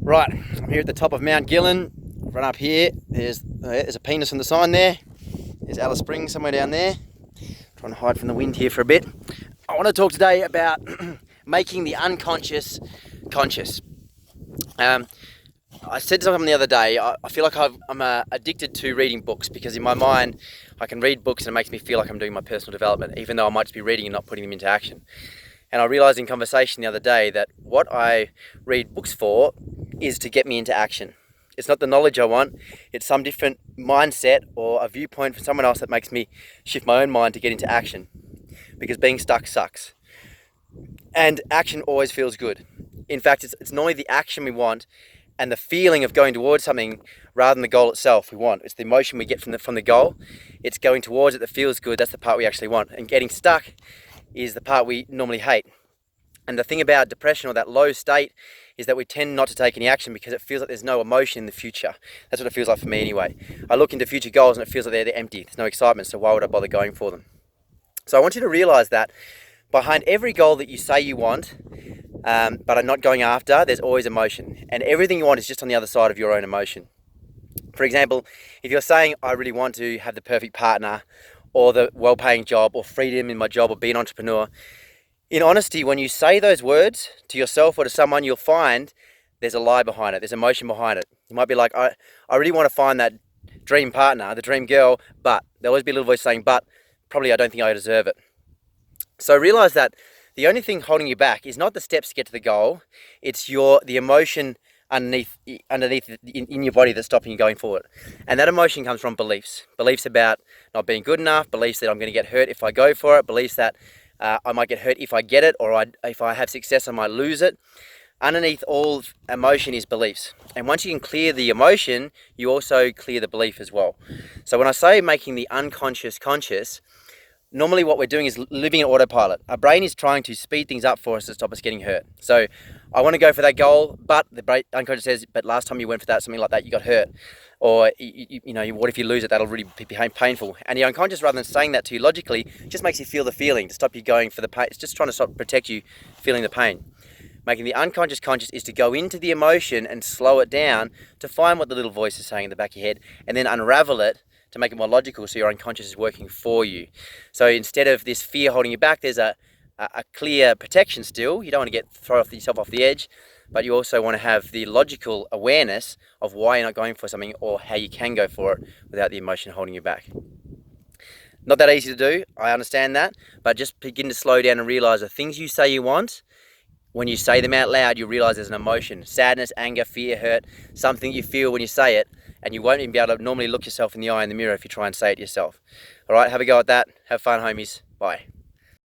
Right, I'm here at the top of Mount Gillen. Run up here, there's a penis on the sign there. There's Alice Springs somewhere down there. Trying to hide from the wind here for a bit. I want to talk today about making the unconscious conscious. I said something the other day, I feel like I'm addicted to reading books because in my mind I can read books and it makes me feel like I'm doing my personal development, even though I might just be reading and not putting them into action. And I realised in conversation the other day that what I read books for is to get me into action. It's not the knowledge I want, it's some different mindset or a viewpoint from someone else that makes me shift my own mind to get into action. Because being stuck sucks. And action always feels good. In fact, it's normally the action we want and the feeling of going towards something rather than the goal itself we want. It's the emotion we get from the goal. It's going towards it that feels good. That's the part we actually want. And getting stuck is the part we normally hate. And the thing about depression or that low state is that we tend not to take any action because it feels like there's no emotion in the future. That's what it feels like for me anyway. I look into future goals and it feels like they're empty. There's no excitement, so why would I bother going for them? So I want you to realise that behind every goal that you say you want, but are not going after, there's always emotion. And everything you want is just on the other side of your own emotion. For example, if you're saying, I really want to have the perfect partner, or the well-paying job, or freedom in my job, or be an entrepreneur, in honesty, when you say those words to yourself or to someone, you'll find there's a lie behind it. There's emotion behind it. You might be like, I really want to find that dream partner, the dream girl, but there'll always be a little voice saying, but probably I don't think I deserve it. So realize that the only thing holding you back is not the steps to get to the goal. It's the emotion underneath in your body that's stopping you going forward. And that emotion comes from beliefs. Beliefs about not being good enough, beliefs that I'm going to get hurt if I go for it, beliefs that I might get hurt if I get it, or if I have success I might lose it. Underneath all emotion is beliefs. And once you can clear the emotion, you also clear the belief as well. So when I say making the unconscious conscious, normally what we're doing is living in autopilot. Our brain is trying to speed things up for us to stop us getting hurt. So I want to go for that goal, but the brain unconscious says, but last time you went for that, something like that, you got hurt. Or, what if you lose it? That'll really be painful. And the unconscious, rather than saying that to you logically, just makes you feel the feeling to stop you going for the pain. It's just trying to protect you feeling the pain. Making the unconscious conscious is to go into the emotion and slow it down to find what the little voice is saying in the back of your head and then unravel it to make it more logical so your unconscious is working for you. So instead of this fear holding you back, there's a clear protection still. You don't want to throw yourself off the edge, but you also want to have the logical awareness of why you're not going for something or how you can go for it without the emotion holding you back. Not that easy to do, I understand that, but just begin to slow down and realize the things you say you want, when you say them out loud, you realize there's an emotion, sadness, anger, fear, hurt, something you feel when you say it, and you won't even be able to normally look yourself in the eye in the mirror if you try and say it yourself. All right, have a go at that. Have fun, homies. Bye.